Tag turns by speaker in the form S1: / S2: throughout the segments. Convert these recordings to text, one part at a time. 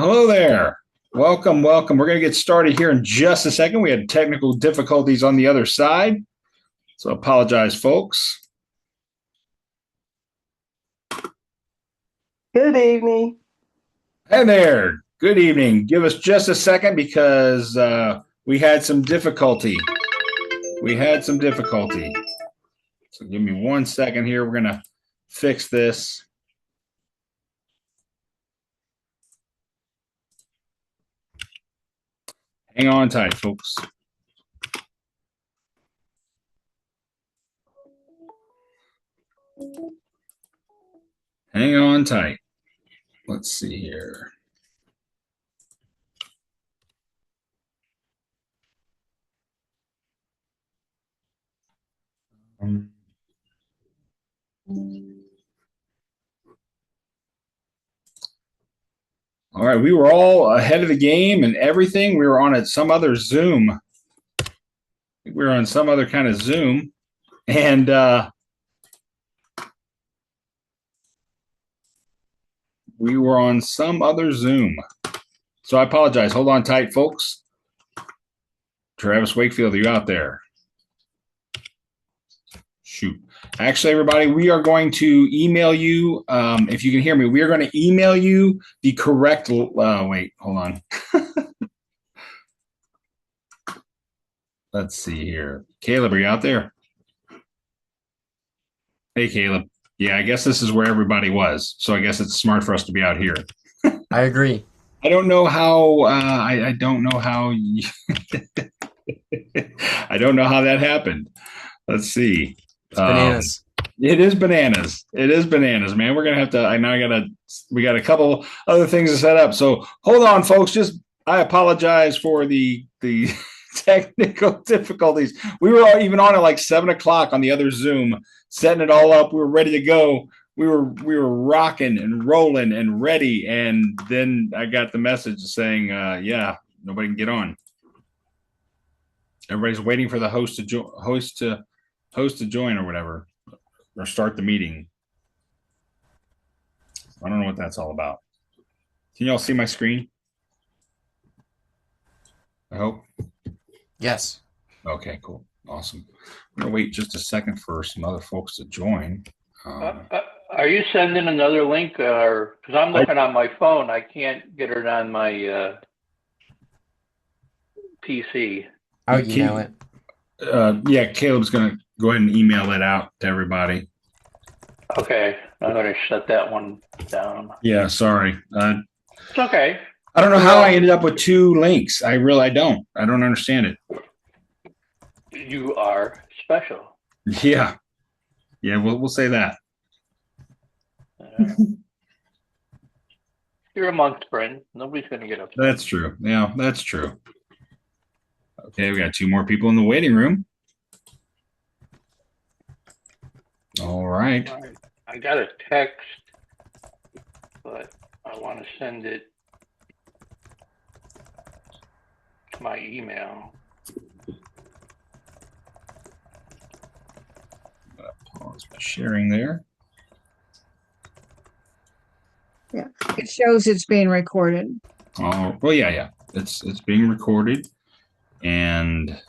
S1: Hello there. Welcome, welcome. We're going to get started here in just a second. We had technical difficulties on the other side, so apologize, folks.
S2: Good evening.
S1: Hey there. Good evening. Give us just a second because we had some difficulty. So give me 1 second here. We're going to fix this. Hang on tight, folks. Hang on tight. Let's see here. All right, we were all ahead of the game and everything. We were on some other Zoom. We were on some other kind of Zoom, and we were on some other Zoom. So I apologize. Hold on tight, folks. Travis Wakefield, are you out there? Shoot. Actually, everybody, we are going to email you. If you can hear me, we are going to email you the correct. Wait, hold on. Let's see here. Caleb, are you out there? Hey, Caleb. Yeah, I guess this is where everybody was. So I guess it's smart for us to be out here.
S3: I agree.
S1: I don't know how. I don't know how. I don't know how that happened. Let's see.
S3: It's bananas.
S1: It is bananas. It is bananas, man. We're gonna have to. We got a couple other things to set up. So hold on, folks. I apologize for the technical difficulties. We were even on at like 7 o'clock on the other Zoom, setting it all up. We were ready to go. We were rocking and rolling and ready, and then I got the message saying, "Yeah, nobody can get on. Everybody's waiting for the host to join or whatever, or start the meeting." I don't know what that's all about. Can y'all see my screen? I hope.
S3: Yes.
S1: Okay, cool. Awesome. I'm going to wait just a second for some other folks to join.
S4: Are you sending another link, or because I'm looking on my phone, I can't get it on my PC.
S3: I'll email it.
S1: Yeah, Caleb's going to go ahead and email it out to everybody.
S4: Okay, I'm going to shut that one down.
S1: Yeah, sorry.
S4: It's okay.
S1: I don't know how I ended up with two links. I don't. I don't understand it.
S4: You are special.
S1: Yeah. Yeah, we'll say that.
S4: You're amongst friends. Nobody's going to get upset.
S1: That's true. Yeah, that's true. Okay, we got two more people in the waiting room. All right.
S4: I got a text, but I want to send it to my email.
S1: Pause my sharing there.
S5: Yeah, it shows it's being recorded.
S1: Oh, well, yeah. It's being recorded, and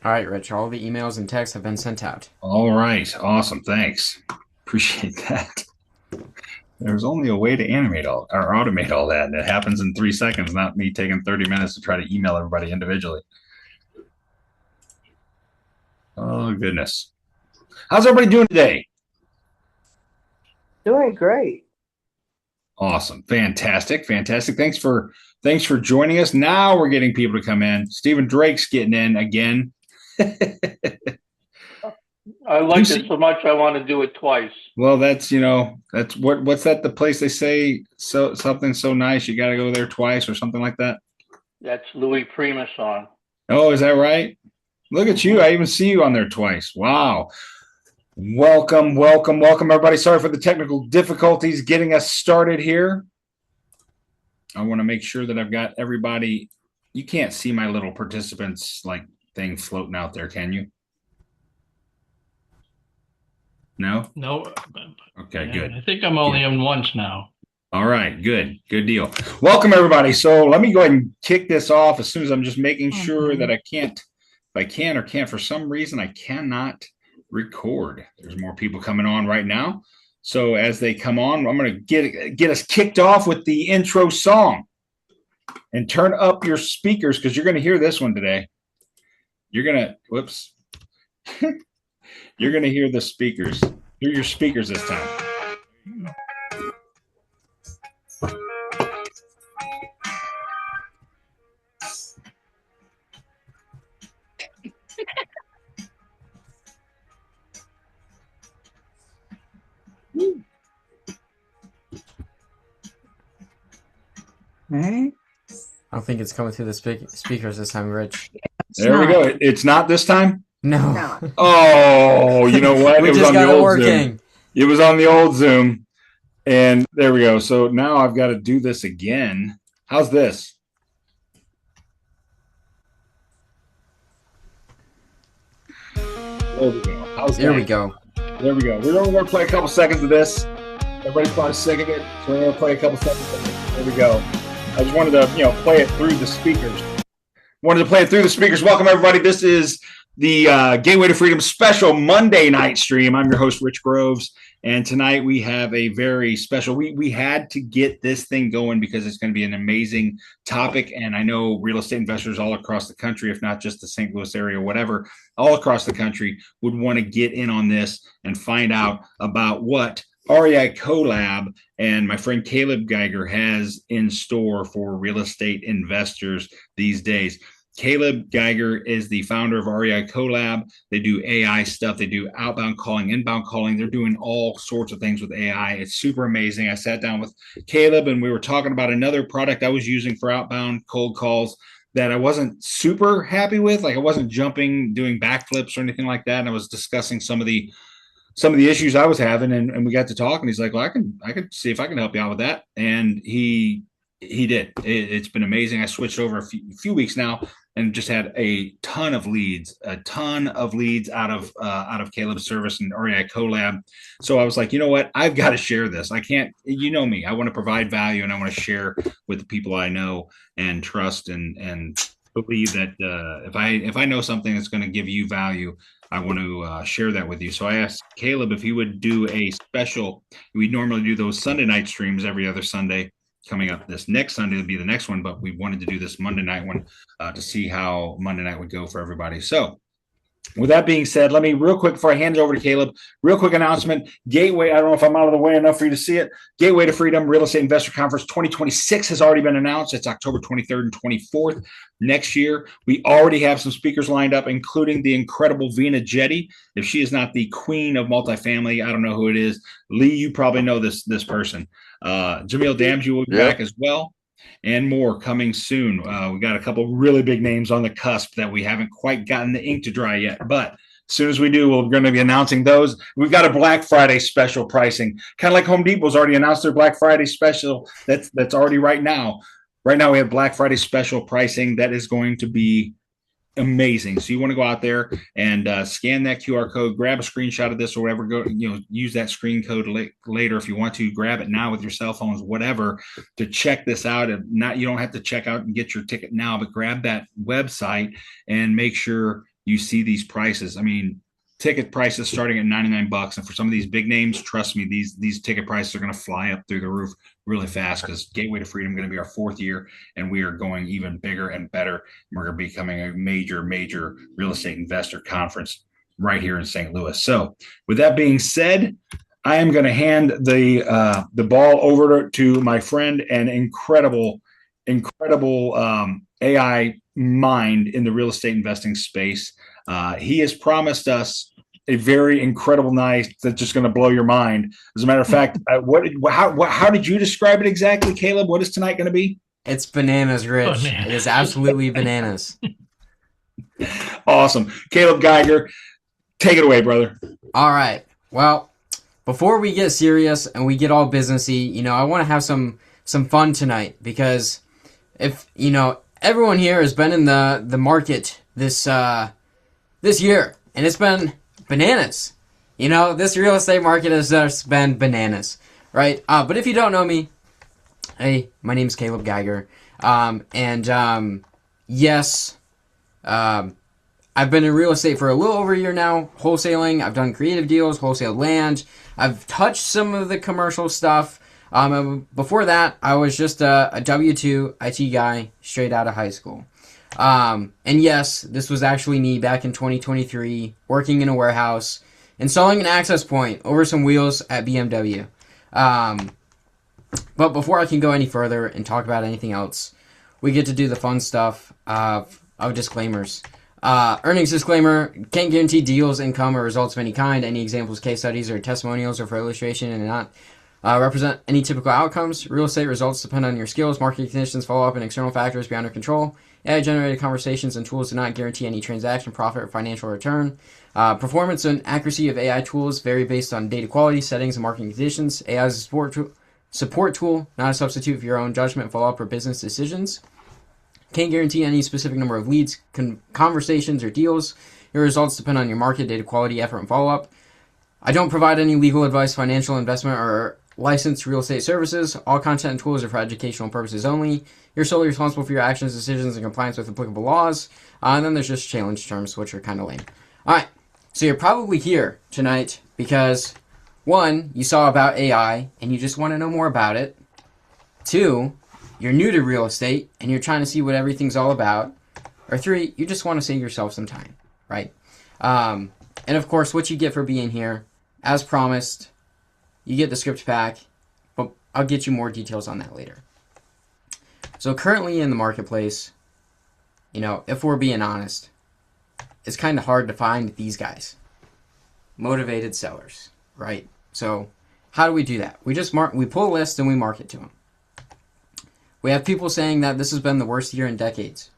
S3: All right, Rich. All the emails and texts have been sent out.
S1: All right. Awesome. Thanks. Appreciate that. There's only a way to automate all that, and it happens in 3 seconds, not me taking 30 minutes to try to email everybody individually. Oh, goodness. How's everybody doing today?
S2: Doing great.
S1: Awesome. Fantastic. Thanks for joining us. Now we're getting people to come in. Stephen Drake's getting in again.
S4: I liked it so much I want to do it twice.
S1: Well, what's that, the place they say something so nice you got to go there twice or something like that?
S4: That's Louis Prima's song.
S1: Oh, is that right? Look at you. I even see you on there twice. Wow. Welcome, everybody. Sorry for the technical difficulties getting us started here. I want to make sure that I've got everybody. You can't see my little participants like thing floating out there, can you? No?
S2: No.
S1: Okay,
S2: Yeah,
S1: good.
S2: I think I'm only on once now.
S1: All right, good deal. Welcome everybody. So let me go ahead and kick this off as soon as I'm just making sure that I can't, if I can or can't, for some reason, I cannot record. There's more people coming on right now. So as they come on, I'm going to get us kicked off with the intro song. And turn up your speakers because you're going to hear this one today. You're going to, whoops. You're going to hear the speakers. Hear your speakers this time.
S5: Right?
S3: I don't think it's coming through the speakers this time, Rich.
S1: There we go. It's not this time?
S3: No.
S5: No.
S1: Oh, you know what?
S3: We
S1: It was
S3: just
S1: on the
S3: got it
S1: old
S3: working.
S1: Zoom. It was on the old Zoom. And there we go. So now I've got to do this again. How's this? There we go. How's
S3: There
S1: that?
S3: we go.
S1: There we go. We're only going to play a couple seconds of this. Everybody's probably sick of it, so we're going to play a couple seconds of it. There we go. I just wanted to, play it through the speakers. Welcome, everybody. This is the Gateway to Freedom special Monday night stream. I'm your host, Rich Groves, and tonight we have a very special. We had to get this thing going because it's going to be an amazing topic, and I know real estate investors all across the country, if not just the St. Louis area, whatever, all across the country would want to get in on this and find out about what REI Collab and my friend Caleb Guyger has in store for real estate investors these days. Caleb Guyger is the founder of REI Collab. They do AI stuff. They do outbound calling, inbound calling. They're doing all sorts of things with AI. It's super amazing. I sat down with Caleb and we were talking about another product I was using for outbound cold calls that I wasn't super happy with. Like I wasn't jumping, doing backflips or anything like that. And I was discussing some of the issues I was having, and we got to talk, and he's like, well, I could see if I can help you out with that. And he did. It's been amazing. I switched over a few weeks now and just had a ton of leads out of Caleb's service and REI Collab. So I was like, you know what? I've got to share this. I can't, you know me, I want to provide value and I want to share with the people I know and trust and believe that if I know something that's going to give you value, I want to share that with you. So I asked Caleb if he would do a special. We normally do those Sunday night streams every other Sunday. Coming up this next Sunday will be the next one, but we wanted to do this Monday night one to see how Monday night would go for everybody. So with that being said, let me real quick, before I hand it over to Caleb, real quick announcement. Gateway, I don't know if I'm out of the way enough for you to see it. Gateway to Freedom Real Estate Investor Conference 2026 has already been announced. It's October 23rd and 24th next year. We already have some speakers lined up, including the incredible Vina Jetty. If she is not the queen of multifamily, I don't know who it is. Lee, you probably know this person. Jamil Damji will be back as well. And more coming soon. We got a couple really big names on the cusp that we haven't quite gotten the ink to dry yet. But as soon as we do, we're going to be announcing those. We've got a Black Friday special pricing, kind of like Home Depot's already announced their Black Friday special. That's already right now. Right now, we have Black Friday special pricing that is going to be amazing. So you want to go out there and scan that QR code, grab a screenshot of this or whatever, use that screen code later if you want to. Grab it now with your cell phones, whatever, to check this out. And you don't have to check out and get your ticket now, but grab that website and make sure you see these prices. I mean, ticket prices starting at $99, and for some of these big names, trust me, these ticket prices are going to fly up through the roof really fast because Gateway to Freedom is going to be our 4th year, and we are going even bigger and better. We're going to be becoming a major real estate investor conference right here in St. Louis. So with that being said, I am going to hand the ball over to my friend and incredible AI mind in the real estate investing space. He has promised us a very incredible night that's just going to blow your mind. As a matter of fact, how did you describe it exactly, Caleb? What is tonight going to be?
S3: It's bananas, Rich.
S2: Bananas.
S3: It is absolutely bananas.
S1: Awesome. Caleb Guyger, take it away, brother.
S3: All right. Well, before we get serious and we get all businessy, I want to have some some fun tonight because if, everyone here has been in the market this year, and it's been bananas. This real estate market has just been bananas, right? But if you don't know me, hey, my name's Caleb Guyger. Yes, I've been in real estate for a little over a year now, wholesaling. I've done creative deals, wholesale land. I've touched some of the commercial stuff. Before that, I was just a W-2 IT guy straight out of high school. And yes, this was actually me back in 2023, working in a warehouse, installing an access point over some wheels at BMW. But before I can go any further and talk about anything else, we get to do the fun stuff of disclaimers. Earnings disclaimer: can't guarantee deals, income, or results of any kind. Any examples, case studies, or testimonials are for illustration and not represent any typical outcomes. Real estate results depend on your skills, market conditions, follow-up, and external factors beyond your control. AI-generated conversations and tools do not guarantee any transaction, profit, or financial return. Performance and accuracy of AI tools vary based on data quality, settings, and marketing conditions. AI is a support tool, not a substitute for your own judgment, follow-up, or business decisions. Can't guarantee any specific number of leads, conversations, or deals. Your results depend on your market, data quality, effort, and follow-up. I don't provide any legal advice, financial investment, or licensed real estate services. All content and tools are for educational purposes only. You're solely responsible for your actions, decisions, and compliance with applicable laws. And then there's just challenge terms, which are kind of lame. All right, so you're probably here tonight because, 1, you saw about AI and you just want to know more about it. 2, you're new to real estate and you're trying to see what everything's all about. Or 3, you just want to save yourself some time, right? And of course, what you get for being here, as promised, you get the script pack, but I'll get you more details on that later. So currently in the marketplace, if we're being honest, it's kind of hard to find these guys. Motivated sellers, right? So how do we do that? We pull a list and we market to them. We have people saying that this has been the worst year in decades,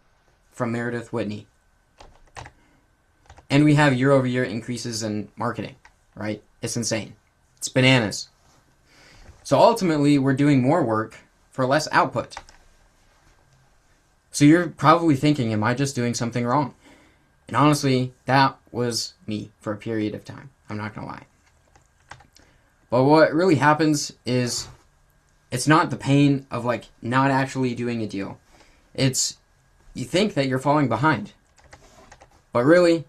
S3: from Meredith Whitney. And we have year-over-year increases in marketing, right? It's insane. It's bananas. So ultimately, we're doing more work for less output. So you're probably thinking, am I just doing something wrong? And honestly, that was me for a period of time. I'm not going to lie. But what really happens is it's not the pain of not actually doing a deal. It's you think that you're falling behind. But really,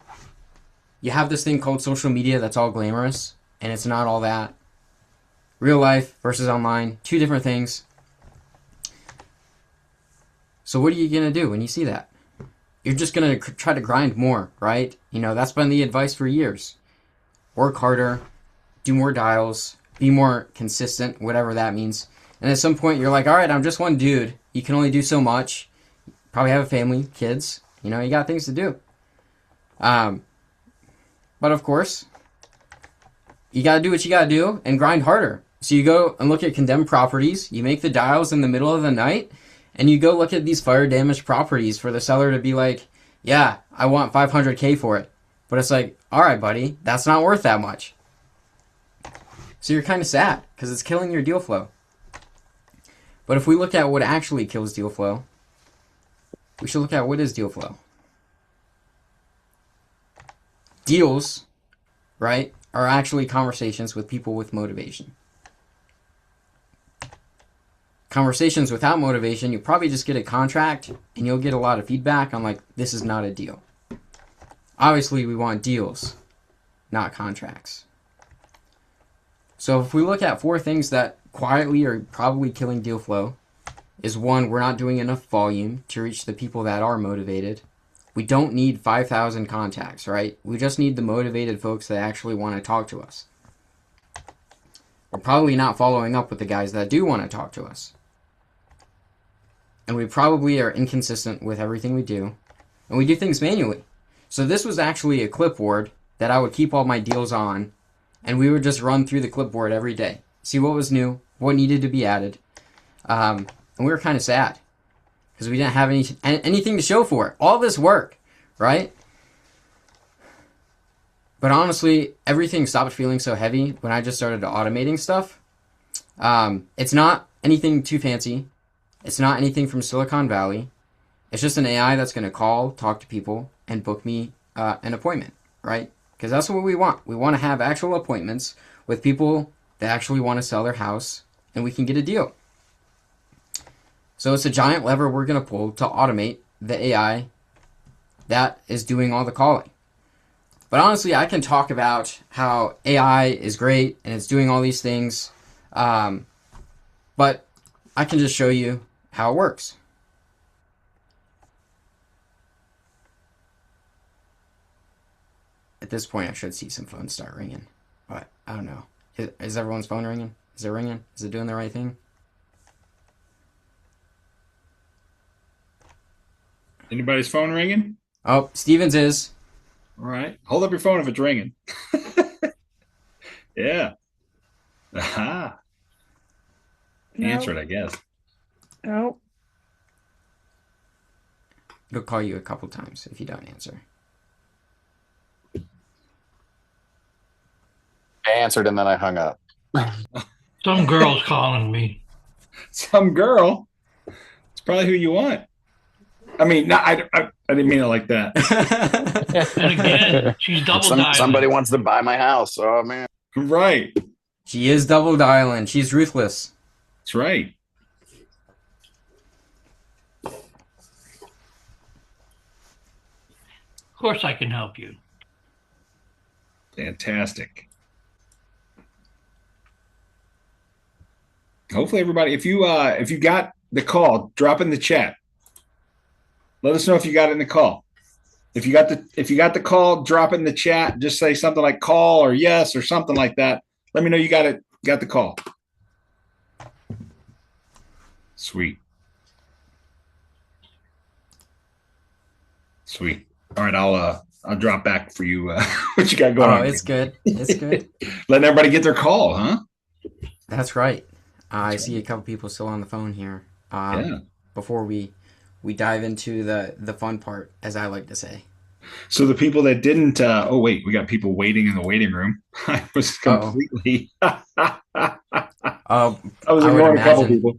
S3: you have this thing called social media that's all glamorous, and it's not all that. Real life versus online, 2 different things. So what are you going to do when you see that? You're just going to try to grind more, right? That's been the advice for years. Work harder, do more dials, be more consistent, whatever that means. And at some point, you're like, all right, I'm just one dude. You can only do so much. Probably have a family, kids. You got things to do. But of course, you got to do what you got to do and grind harder. So you go and look at condemned properties. You make the dials in the middle of the night. And you go look at these fire damaged properties for the seller to be like, yeah, I want $500K for it. But it's like, all right, buddy, that's not worth that much. So you're kind of sad because it's killing your deal flow. But if we look at what actually kills deal flow, we should look at what is deal flow. Deals, right, are actually conversations with people with motivation. Conversations without motivation, you probably just get a contract and you'll get a lot of feedback on this is not a deal. Obviously, we want deals, not contracts. So if we look at 4 things that quietly are probably killing deal flow, is 1, we're not doing enough volume to reach the people that are motivated. We don't need 5,000 contacts, right? We just need the motivated folks that actually want to talk to us. We're probably not following up with the guys that do want to talk to us. And we probably are inconsistent with everything we do. And we do things manually. So this was actually a clipboard that I would keep all my deals on. And we would just run through the clipboard every day. See what was new, what needed to be added. And we were kind of sad. Because we didn't have anything to show for it. All this work, right? But honestly, everything stopped feeling so heavy when I just started automating stuff. It's not anything too fancy. It's not anything from Silicon Valley. It's just an AI that's going to call, talk to people, and book me an appointment, right? Because that's what we want. We want to have actual appointments with people that actually want to sell their house, and we can get a deal. So it's a giant lever we're going to pull to automate the AI that is doing all the calling. But honestly, I can talk about how AI is great and it's doing all these things, but I can just show you how it works. At this point, I should see some phones start ringing, but I don't know. Is everyone's phone ringing? Is it ringing? Is it doing the right thing?
S1: Anybody's phone ringing?
S3: Oh, Steven's is.
S1: All right. Hold up your phone if it's ringing. Yeah. Aha. Answer it, I guess.
S5: No.
S3: It'll call you a couple times if you don't answer.
S6: I answered and then I hung up.
S2: Some girl's calling me.
S1: Some girl. It's probably who you want. I mean, no, I didn't mean it like that.
S2: And again, she's double dialing.
S6: Somebody wants to buy my house. Oh, man.
S1: Right.
S3: She is double dialing. She's ruthless.
S1: That's right.
S2: Of course I can help you.
S1: Fantastic. Hopefully everybody, if you got the call, drop in the chat. Let us know if you got it in the call. If you got the call, drop it in the chat. Just say something like call or yes or something like that. Let me know you got the call. Sweet. Sweet. All right, I'll drop back for you what you got going on.
S3: Oh, it's good. It's good.
S1: Letting everybody get their call, huh?
S3: That's right. I see a couple people still on the phone here.
S1: Yeah.
S3: Before we dive into the fun part, as I like to say.
S1: So the people that didn't, oh wait, we got people waiting in the waiting room. I was completely, I was ignoring a couple people.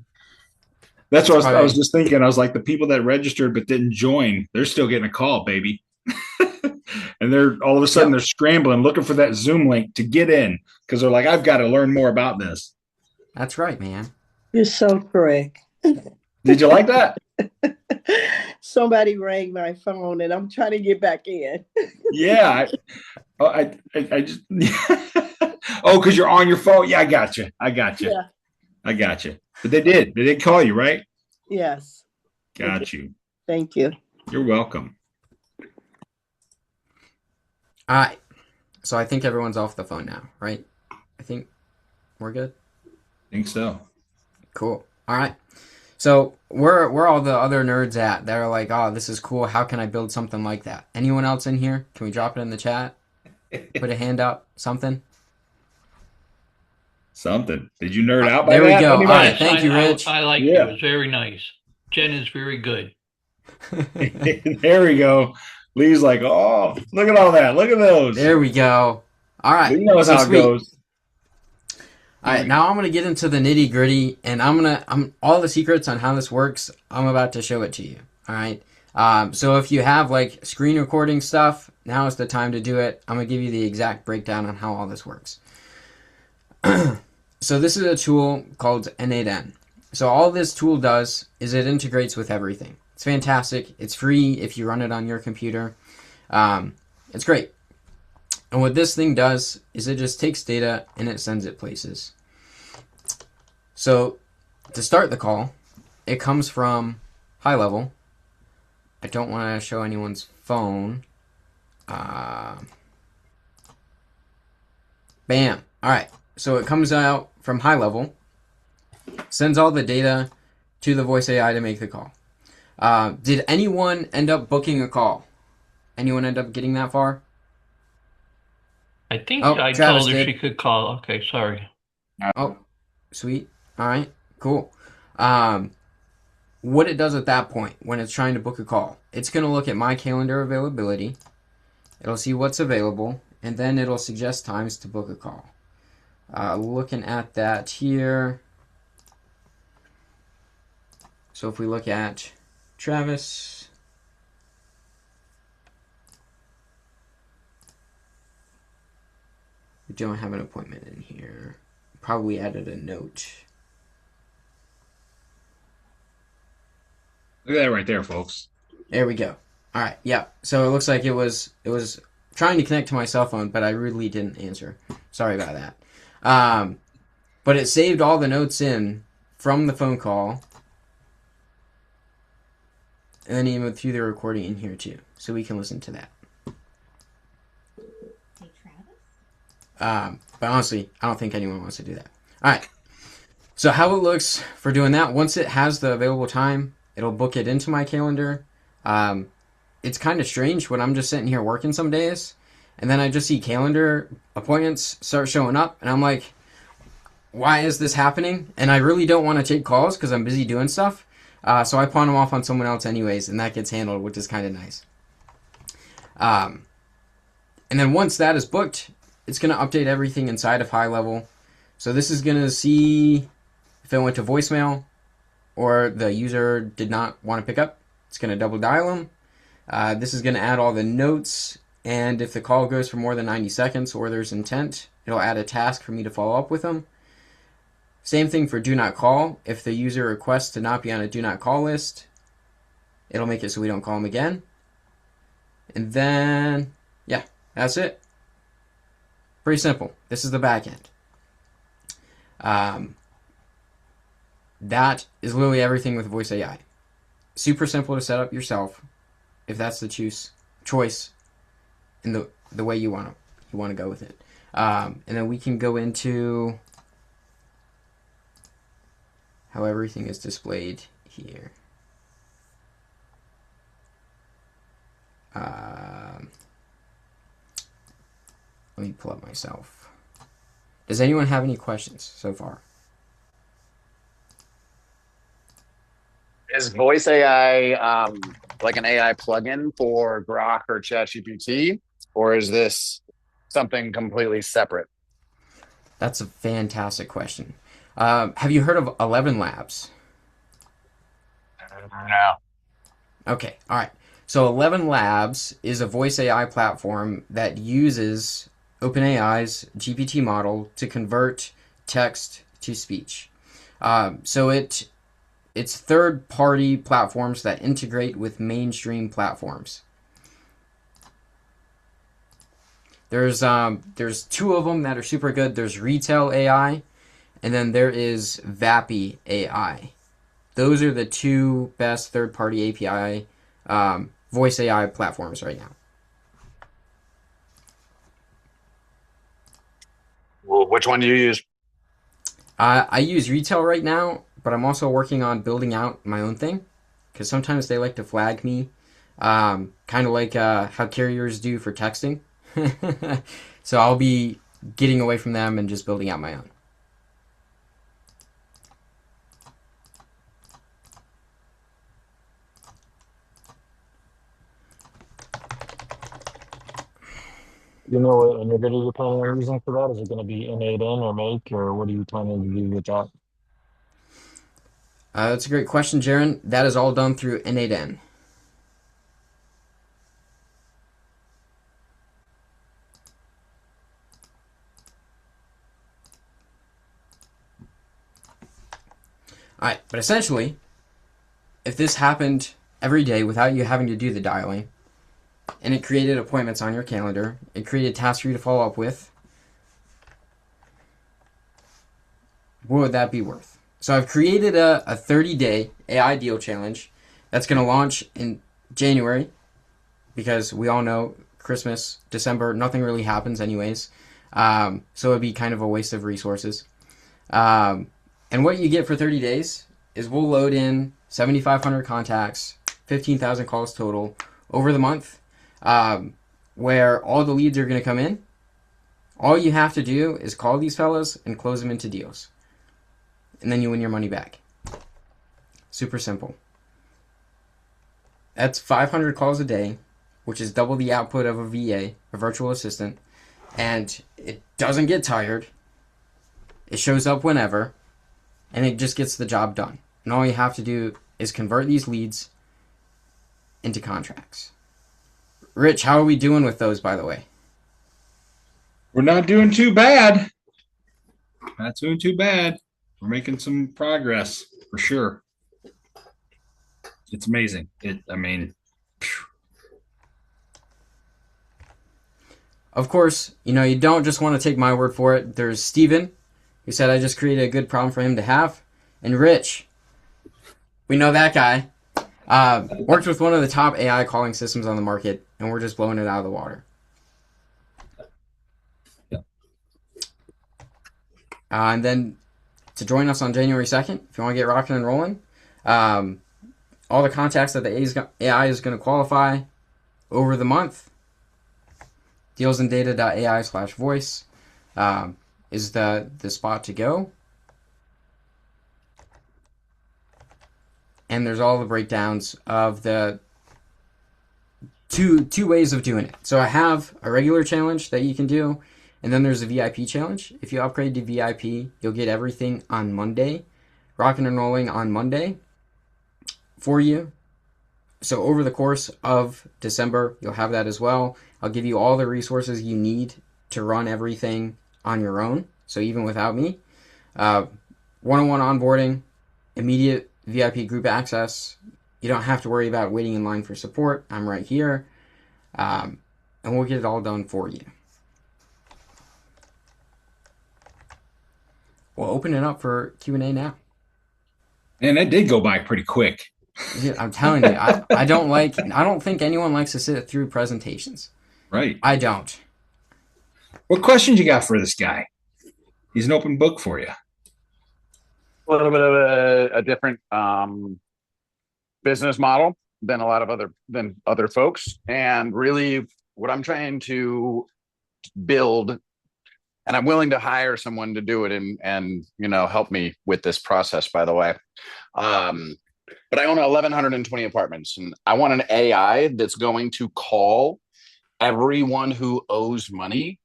S1: That's what I was just thinking. I was like, the people that registered but didn't join, they're still getting a call, baby. And they're all of a sudden they're scrambling, looking for that Zoom link to get in because they're like, I've got to learn more about this.
S3: That's right, man.
S7: You're so correct.
S1: Did you like that?
S7: Somebody rang my phone and I'm trying to get back in.
S1: Yeah. I just, oh, because you're on your phone. Yeah, I got you.
S7: Yeah.
S1: I got you. But they did call you, right?
S7: Yes.
S1: Got you.
S7: Thank you.
S1: You're welcome.
S3: All right. So I think everyone's off the phone now, right? I think we're good.
S1: Think so.
S3: Cool. All right. So where all the other nerds at that are like, oh, this is cool. How can I build something like that? Anyone else in here? Can we drop it in the chat? Put a hand up. Something.
S1: Something. Did you nerd out by
S3: there
S1: that?
S3: We go.
S1: Anybody?
S3: All right. Thank you, Rich.
S2: I like
S1: Yeah.
S2: it. It was very nice. Jen is very good.
S1: There we go. Lee's like, oh, look at all that. Look at those.
S3: There we go. All right.
S1: Lee knows how it goes.
S3: All right, now I'm gonna get into the nitty gritty, and I'm all the secrets on how this works. I'm about to show it to you. All right. So if you have like screen recording stuff, now is the time to do it. I'm gonna give you the exact breakdown on how all this works. So this is a tool called N8N. So all this tool does is it integrates with everything. It's fantastic. It's free if you run it on your computer. It's great. And what this thing does is it just takes data and it sends it places. So to start the call, it comes from GoHighLevel. I don't want to show anyone's phone. Bam. All right. So it comes out from GoHighLevel, sends all the data to the voice AI to make the call. Did anyone end up booking a call? Anyone end up getting that far?
S2: I think
S3: Oh,
S2: I
S3: Travis
S2: told her
S3: did.
S2: she could call. Okay, sorry.
S3: Oh, sweet. All right, cool. What it does at that point when it's trying to book a call, it's going to look at my calendar availability. It'll see what's available, and then it'll suggest times to book a call. Looking at that here. So if we look at Travis, we don't have an appointment in here. Probably added a note.
S1: Look at that right there, folks.
S3: There we go. All right, yeah. So it looks like it was trying to connect to my cell phone, but I rudely didn't answer. Sorry about that. But it saved all the notes in from the phone call, and then even threw the recording in here too, so we can listen to that.
S8: Hey, Travis?
S3: But honestly, I don't think anyone wants to do that. All right. So how it looks for doing that, once it has the available time, it'll book it into my calendar. It's kind of strange when I'm just sitting here working some days, and then I just see calendar appointments start showing up, and I'm like, why is this happening? And I really don't want to take calls because I'm busy doing stuff. So I pawn them off on someone else anyways, and that gets handled, which is kind of nice. And then once that is booked, it's going to update everything inside of GoHighLevel. So this is going to see if it went to voicemail or the user did not want to pick up. It's going to double dial them. This is going to add all the notes, and if the call goes for more than 90 seconds or there's intent, it'll add a task for me to follow up with them. Same thing for do not call. If the user requests to not be on a do not call list, it'll make it so we don't call them again. And then, yeah, that's it. Pretty simple. This is the back end. That is literally everything with Voice AI. Super simple to set up yourself, if that's the choice in the way you want to go with it. And then we can go into how everything is displayed here. Let me pull up myself. Does anyone have any questions so far?
S6: Is voice AI like an AI plugin for Grok or ChatGPT, or is this something completely separate?
S3: That's a fantastic question. Have you heard of 11 Labs?
S6: No.
S3: Okay, all right. So 11 Labs is a voice AI platform that uses OpenAI's GPT model to convert text to speech. So it's third-party platforms that integrate with mainstream platforms. There's two of them that are super good. There's Retail AI, and then there is Vappy AI. Those are the two best third-party API voice AI platforms right now.
S6: Well, which one do you use?
S3: I use Retail right now, but I'm also working on building out my own thing, because sometimes they like to flag me, kind of like how carriers do for texting. So I'll be getting away from them and just building out my own.
S9: You know what integrator you're planning on using for that? Is it going to be N8N or Make, or what are you planning to do with that?
S3: That's a great question, Jaron. That is all done through N8N. All right, but essentially, if this happened every day without you having to do the dialing, and it created appointments on your calendar, it created tasks for you to follow up with, what would that be worth? So I've created a 30-day AI deal challenge that's going to launch in January, because we all know Christmas, December, nothing really happens anyways. So it'd be kind of a waste of resources. And what you get for 30 days is we'll load in 7,500 contacts, 15,000 calls total over the month, where all the leads are going to come in. All you have to do is call these fellas and close them into deals. And then you win your money back. Super simple. That's 500 calls a day, which is double the output of a VA, a virtual assistant. And it doesn't get tired. It shows up whenever. And it just gets the job done. And all you have to do is convert these leads into contracts. Rich, how are we doing with those, by the way?
S1: We're not doing too bad. Not doing too bad. We're making some progress for sure. It's amazing.
S3: Of course, you don't just want to take my word for it. There's Steven, who said I just created a good problem for him to have. And Rich, we know that guy, worked with one of the top AI calling systems on the market, and we're just blowing it out of the water.
S1: Yeah.
S3: And then to join us on January 2nd, if you want to get rocking and rolling, all the contacts that the AI is going to qualify over the month, dealsandata.ai/voice is the spot to go. And there's all the breakdowns of the two ways of doing it. So I have a regular challenge that you can do, and then there's a VIP challenge. If you upgrade to VIP, you'll get everything on Monday, rocking and rolling on Monday for you. So over the course of December, you'll have that as well. I'll give you all the resources you need to run everything on your own. So even without me, one-on-one onboarding, immediate VIP group access. You don't have to worry about waiting in line for support. I'm right here. And we'll get it all done for you. We'll open it up for Q&A now.
S1: And that did go by pretty quick.
S3: Yeah, I'm telling you, I don't think anyone likes to sit through presentations.
S1: Right.
S3: I don't.
S1: What questions you got for this guy? He's an open book for you.
S6: A little bit of a different business model than a lot of other folks, and really what I'm trying to build, and I'm willing to hire someone to do it and help me with this process, by the way. But I own 1,120 apartments, and I want an AI that's going to call everyone who owes money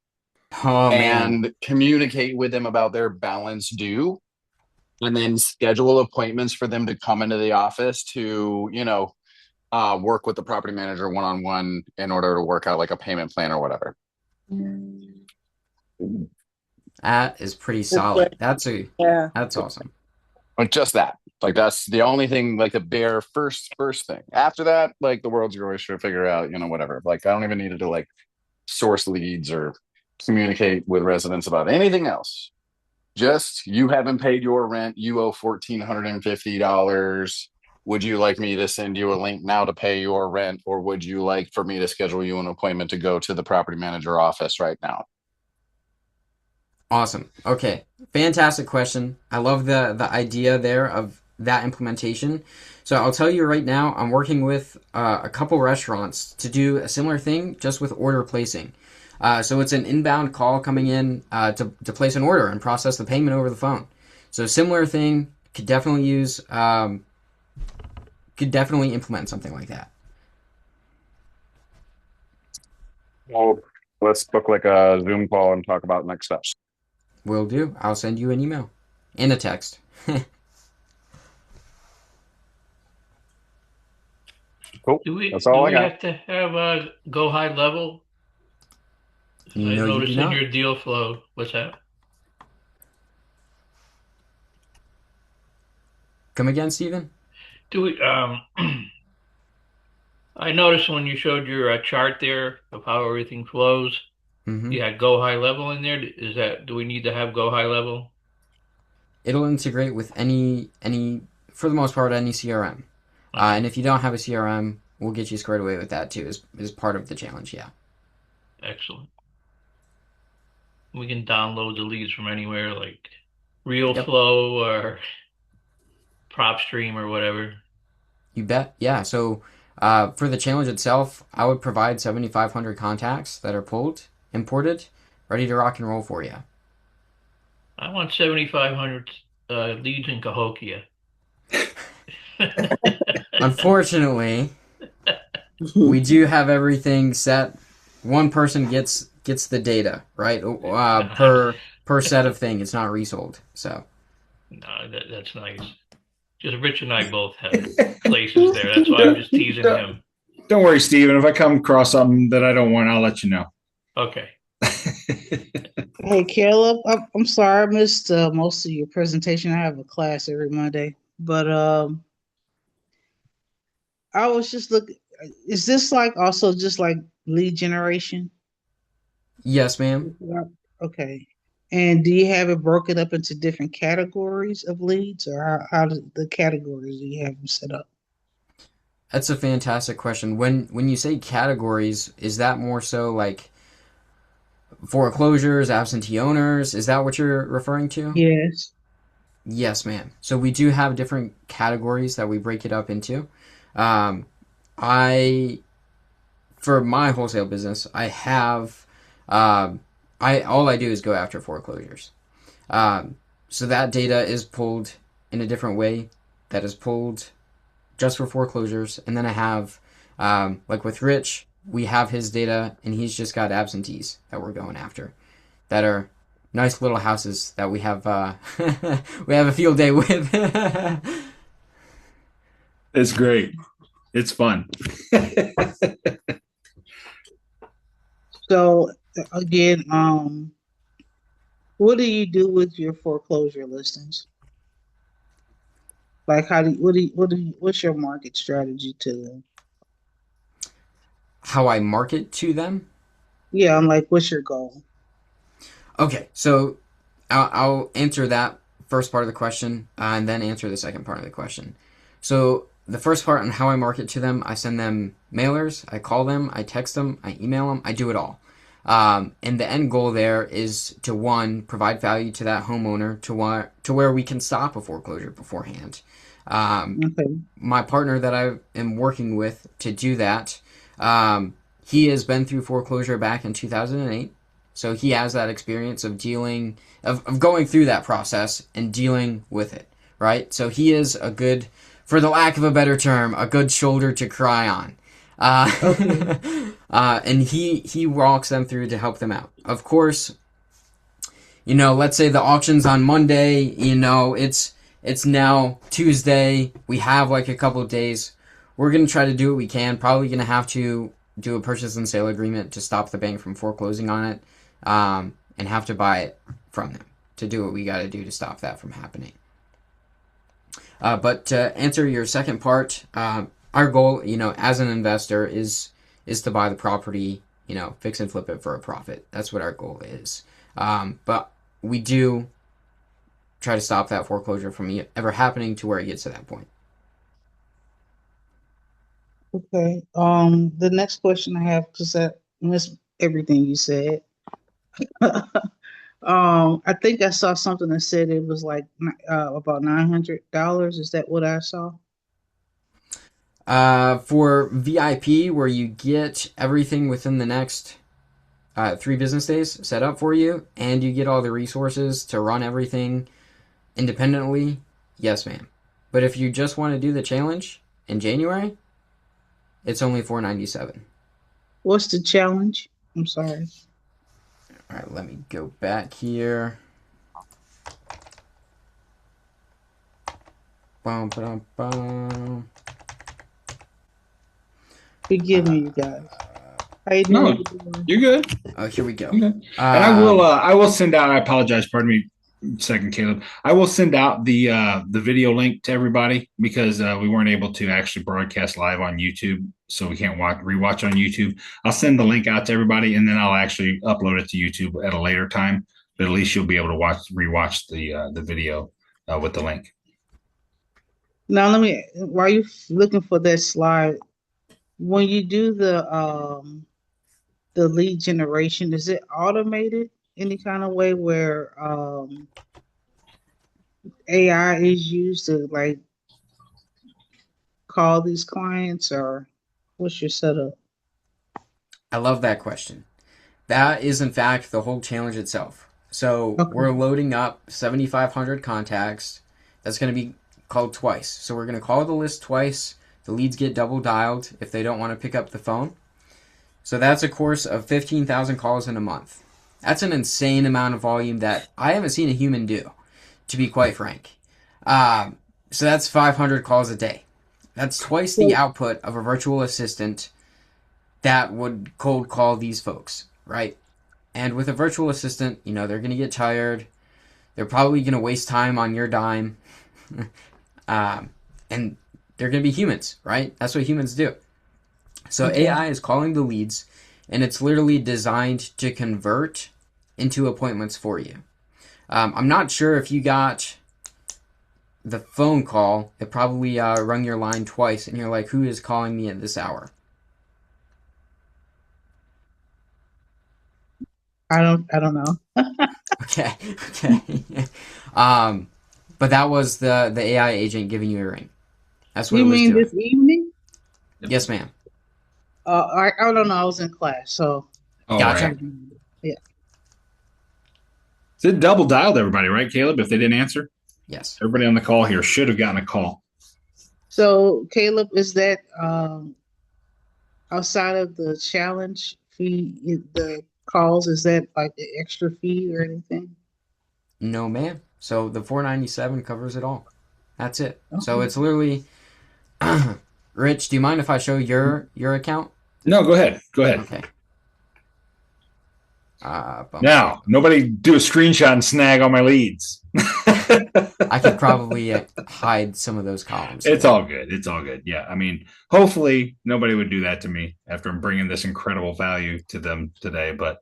S6: and communicate with them about their balance due, and then schedule appointments for them to come into the office to, work with the property manager one-on-one in order to work out like a payment plan or whatever.
S3: That is pretty solid. That's awesome.
S6: Like just that. Like that's the only thing, like the bare first thing. After that, like the world's your oyster to figure out, whatever. Like I don't even need to like source leads or communicate with residents about anything else. Just you haven't paid your rent, you owe $1,450. Would you like me to send you a link now to pay your rent, or would you like for me to schedule you an appointment to go to the property manager office right now?
S3: Awesome. Okay. Fantastic question. I love the idea there of that implementation. So I'll tell you right now, I'm working with a couple restaurants to do a similar thing just with order placing. So it's an inbound call coming in to place an order and process the payment over the phone. So similar thing, could definitely implement something like that.
S6: Well, let's book like a Zoom call and talk about next steps.
S3: Will do. I'll send you an email and a text.
S6: Cool. That's all I got.
S2: Do we have to have a GoHighLevel? I noticed in your deal flow. What's that?
S3: Come again, Stephen?
S2: Do we? I noticed when you showed your chart there of how everything flows, you had GoHighLevel in there. Do we need to have GoHighLevel?
S3: It'll integrate with any for the most part, any CRM. Okay. And if you don't have a CRM, we'll get you squared away with that too, as part of the challenge, yeah.
S2: Excellent. We can download the leads from anywhere, like RealFlow or PropStream or whatever.
S3: You bet. Yeah. So for the challenge itself, I would provide 7,500 contacts that are imported, ready to rock and roll for you.
S2: I want 7,500 leads in Cahokia.
S3: Unfortunately, we do have everything set. One person gets the data, right? Per set of thing. It's not resold. So
S2: no, that's nice. Just Rich and I both have places there. That's why I'm just teasing him.
S1: Don't worry, Steven. If I come across something that I don't want, I'll let you know.
S2: Okay.
S10: Hey, Caleb, I'm sorry I missed most of your presentation. I have a class every Monday, but I was just looking. Is this like also just like lead generation?
S3: Yes, ma'am.
S10: Okay. And do you have it broken up into different categories of leads, or how do the categories do you have them set up?
S3: That's a fantastic question. When you say categories, is that more so like foreclosures, absentee owners? Is that what you're referring to?
S10: Yes.
S3: Yes, ma'am. So we do have different categories that we break it up into. Um, I, for my wholesale business, I have, all I do is go after foreclosures. So that data is pulled in a different way. That is pulled just for foreclosures, and then I have, like with Rich, we have his data, and he's just got absentees that we're going after, that are nice little houses that we have we have a field day with.
S1: It's great. It's fun.
S10: So again, what do you do with your foreclosure listings? Like, what's your market strategy to them?
S3: How I market to them?
S10: Yeah, I'm like, what's your goal?
S3: Okay, so I'll answer that first part of the question and then answer the second part of the question. So the first part on how I market to them, I send them mailers, I call them, I text them, I email them, I do it all. And the end goal there is to, one, provide value to that homeowner to where we can stop a foreclosure beforehand.
S10: Okay.
S3: My partner that I am working with to do that, he has been through foreclosure back in 2008. So he has that experience of going through that process and dealing with it, right? So he is a good, for the lack of a better term, a good shoulder to cry on. And he walks them through to help them out. Of course, let's say the auction's on Monday, it's now Tuesday. We have like a couple of days. We're going to try to do what we can. Probably going to have to do a purchase and sale agreement to stop the bank from foreclosing on it, and have to buy it from them to do what we got to do to stop that from happening. But to answer your second part, our goal, as an investor is to buy the property, fix and flip it for a profit. That's what our goal is. But we do try to stop that foreclosure from ever happening to where it gets to that point.
S10: Okay. The next question I have, because I missed everything you said. I think I saw something that said it was like about $900. Is that what I saw?
S3: For VIP, where you get everything within the next 3 business days set up for you, and you get all the resources to run everything independently, yes, ma'am. But if you just want to do the challenge in January, it's only $497.
S10: What's the challenge? I'm sorry.
S3: All right, let me go back here. Bum, ba-dum, bum.
S10: Forgive me, you guys. How you
S1: No,
S10: doing?
S1: you're good.
S3: Oh, here we go.
S1: And I will send out. I apologize. Pardon me, second Caleb. I will send out the video link to everybody because we weren't able to actually broadcast live on YouTube, so we can't rewatch on YouTube. I'll send the link out to everybody, and then I'll actually upload it to YouTube at a later time. But at least you'll be able to rewatch the video with the link.
S10: Now, while you're looking for that slide, when you do the lead generation, is it automated any kind of way where AI is used to like call these clients, or what's your setup?
S3: I love that question. That is, in fact, the whole challenge itself. So we're loading up 7,500 contacts. That's going to be called twice. So we're going to call the list twice. The leads get double dialed if they don't want to pick up the phone. So that's a course of 15,000 calls in a month. That's an insane amount of volume that I haven't seen a human do, to be quite frank. So that's 500 calls a day. That's twice the output of a virtual assistant that would cold call these folks, right? And with a virtual assistant, you know, they're going to get tired. They're probably going to waste time on your dime. And they're going to be humans, right? That's what humans do. So AI is calling the leads, and it's literally designed to convert into appointments for you. I'm not sure if you got the phone call. It probably rung your line twice, and you're like, who is calling me at this hour?
S10: I don't know.
S3: Okay. But that was the AI agent giving you a ring. That's what
S10: You
S3: it was
S10: mean
S3: doing.
S10: this evening?
S3: Yes, ma'am.
S10: I don't know. I was in class, so
S3: Gotcha.
S1: Right.
S10: Yeah.
S1: So it double dialed everybody, right, Caleb? If they didn't answer,
S3: Yes.
S1: everybody on the call here should have gotten a call.
S10: So Caleb, is that outside of the challenge fee, the calls? Is that like the extra fee or anything?
S3: No, ma'am. So the $497 covers it all. That's it.
S10: Okay.
S3: So it's literally. Rich, do you mind if I show your account?
S1: No, go ahead. Go ahead.
S3: Okay.
S1: Now, nobody do a screenshot and snag all my leads.
S3: I could probably hide some of those columns.
S1: It's all good. It's all good. Yeah. I mean, hopefully nobody would do that to me after I'm bringing this incredible value to them today. But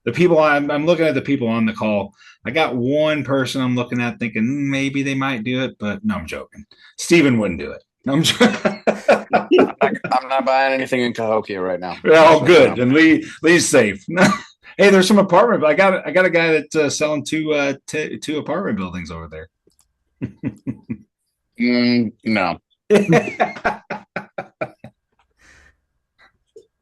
S1: the people I'm looking at the people on the call. I got one person I'm looking at thinking maybe they might do it, but no, I'm joking. Steven wouldn't do it. No,
S6: I'm not buying anything in Cahokia right now.
S1: Oh, good. And Lee's safe. Hey, there's some apartment. I got a guy that's selling two apartment buildings over there.
S6: No.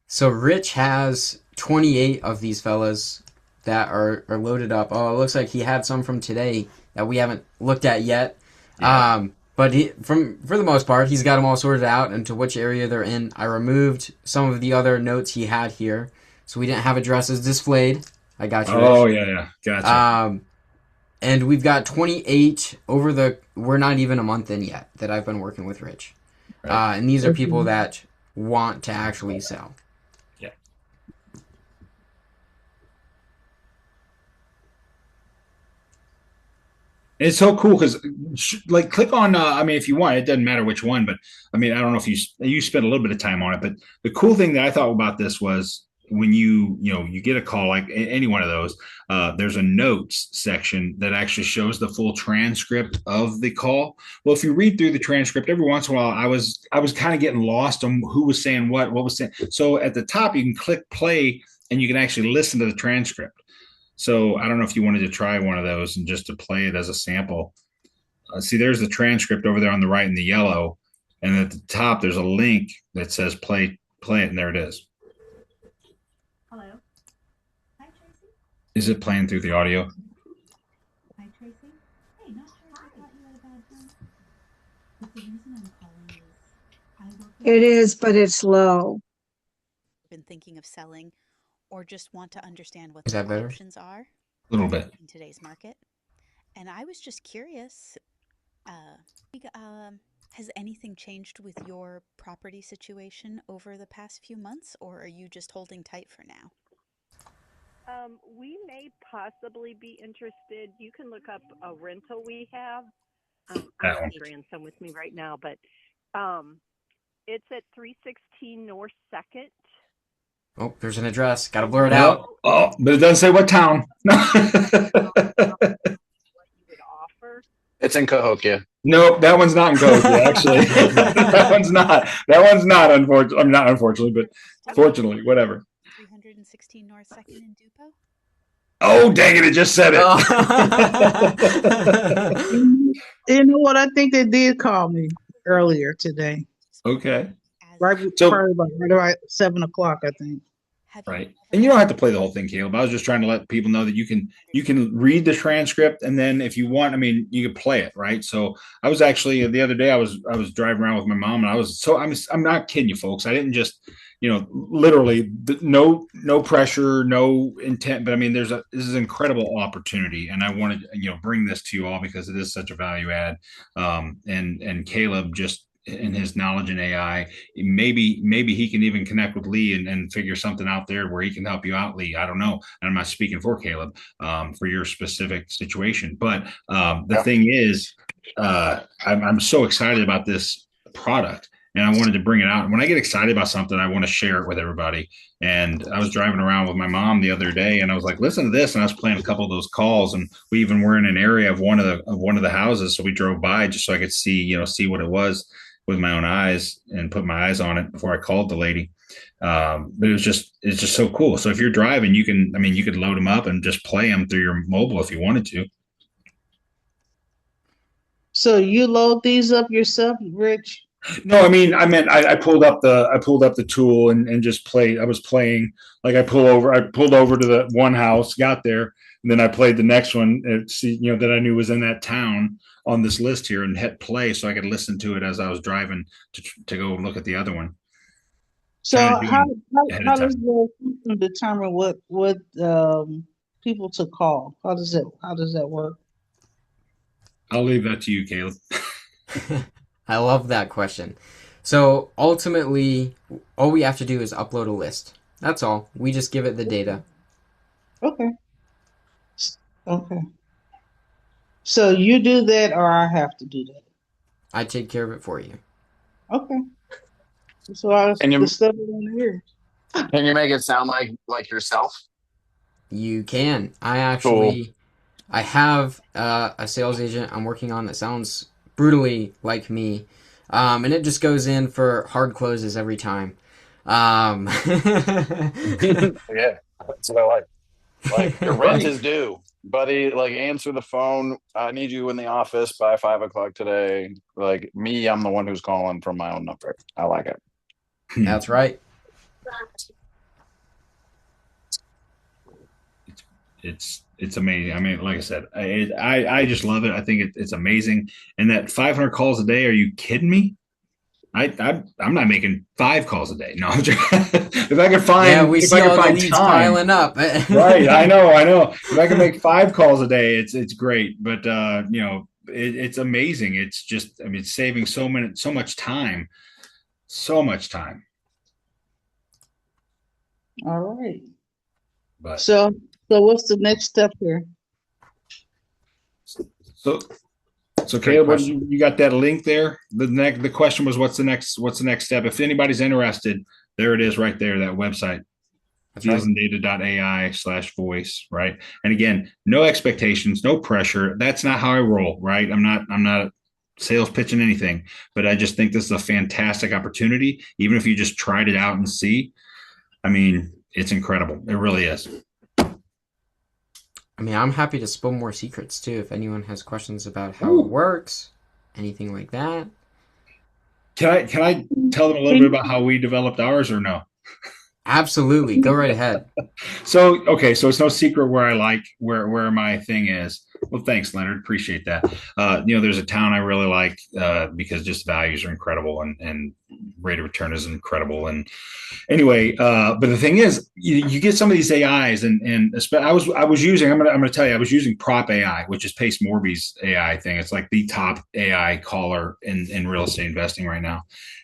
S3: So Rich has 28 of these fellas that are loaded up. Oh, it looks like he had some from today that we haven't looked at yet. Yeah. But for the most part, he's got them all sorted out into which area they're in. I removed some of the other notes he had here, so we didn't have addresses displayed. I got you.
S1: Oh,
S3: Rich.
S1: yeah. Gotcha.
S3: And we've got 28 we're not even a month in yet that I've been working with Rich. Right. And these are people that want to actually sell.
S1: Yeah. It's so cool because, like, click on. I mean, if you want, it doesn't matter which one. But I mean, I don't know if you spent a little bit of time on it. But the cool thing that I thought about this was when you get a call like any one of those. There's a notes section that actually shows the full transcript of the call. Well, if you read through the transcript, every once in a while, I was kind of getting lost on who was saying what was saying. So at the top, you can click play and you can actually listen to the transcript. So I don't know if you wanted to try one of those and just to play it as a sample. See, there's the transcript over there on the right in the yellow. And at the top, there's a link that says play it. And there it is.
S8: Hello. Hi, Tracy.
S1: Is it playing through the audio?
S8: Hi, Tracy. Hey, not sure if I got you at a bad time. But the reason I'm calling is I work with
S5: It is, but it's low.
S11: Been thinking of selling or just want to understand what
S3: Is that
S11: the
S3: better?
S11: options are
S1: A little bit.
S11: in today's market. And I was just curious, has anything changed with your property situation over the past few months, or are you just holding tight for now?
S12: We may possibly be interested. You can look up a rental we have. I have my grandson with me right now, but it's at 316 North 2nd.
S3: Oh, there's an address. Got to blur it out.
S1: Oh, but it doesn't say what town.
S6: It's in Cahokia.
S1: Nope, that one's not in Cahokia, actually. That one's not. Unfortunately. I'm not unfortunately, but fortunately, whatever.
S11: 316 North 2nd in Dupo?
S1: Oh, dang it, just said it.
S10: You know what? I think they did call me earlier today.
S1: Okay.
S10: Right about 7 o'clock, I think.
S1: Right. And you don't have to play the whole thing, Caleb. I was just trying to let people know that you can read the transcript, and then if you want, I mean, you can play it, right? So I was actually the other day I was driving around with my mom, and I'm not kidding you folks. I didn't just literally no pressure, no intent. But I mean, this is an incredible opportunity, and I wanted to, bring this to you all because it is such a value add. And Caleb, just in his knowledge in AI, maybe he can even connect with Lee and figure something out there where he can help you out, Lee. I don't know. And I'm not speaking for Caleb, for your specific situation, but the thing is, I'm so excited about this product. And I wanted to bring it out. And when I get excited about something, I want to share it with everybody. And I was driving around with my mom the other day, and I was like, "Listen to this." And I was playing a couple of those calls, and we even were in an area of one of the houses, so we drove by just so I could see what it was with my own eyes and put my eyes on it before I called the lady. But it's just so cool. So if you're driving, you could load them up and just play them through your mobile if you wanted to.
S10: So you load these up yourself, Rich?
S1: No, I meant I pulled up the tool and just played. I was playing, like I pulled over to the one house, got there, and then I played the next one, that I knew was in that town on this list here, and hit play so I could listen to it as I was driving to go look at the other one.
S10: So how does the system determine what people to call? How does that work?
S1: I'll leave that to you, Caleb.
S3: I love that question. So ultimately, all we have to do is upload a list. That's all. We just give it the data.
S10: Okay. So you do that, or I have to do that?
S3: I take care of it for you.
S10: Okay. So the stuff in here.
S6: Can you make it sound like yourself?
S3: You can. I have a sales agent I'm working on that sounds brutally like me, and it just goes in for hard closes every time.
S6: Yeah, that's what I like. Like, your rent is due, buddy. Like, answer the phone. I need you in the office by 5 o'clock today. Like me, I'm the one who's calling from my own number. I like it.
S3: That's right.
S1: It's amazing. I mean, like I said, I just love it. I think it's amazing. And that 500 calls a day, are you kidding me? I'm not making 5 calls a day. No, if I could find,
S3: we see all the leads piling up.
S1: Right, I know. If I can make 5 calls a day, it's great. But it's amazing. It's just, it's saving so much time.
S10: All right.
S1: But
S10: so what's the next step here?
S1: So Caleb, you got that link there? The question was, what's the next step? If anybody's interested, there it is right there, that website. dealsanddata.ai/voice, right? And again, no expectations, no pressure. That's not how I roll, right? I'm not sales pitching anything, but I just think this is a fantastic opportunity. Even if you just tried it out and see, it's incredible. It really is.
S3: I'm happy to spill more secrets too. If anyone has questions about how it works, anything like that.
S1: Can I tell them a little bit about how we developed ours, or no?
S3: Absolutely. Go right ahead.
S1: So it's no secret where my thing is. Well, thanks, Leonard. Appreciate that. There's a town I really like because just values are incredible and rate of return is incredible. And anyway, but the thing is, you get some of these AIs, and I was using. I'm gonna tell you, I was using Prop AI, which is Pace Morby's AI thing. It's like the top AI caller in real estate investing right now.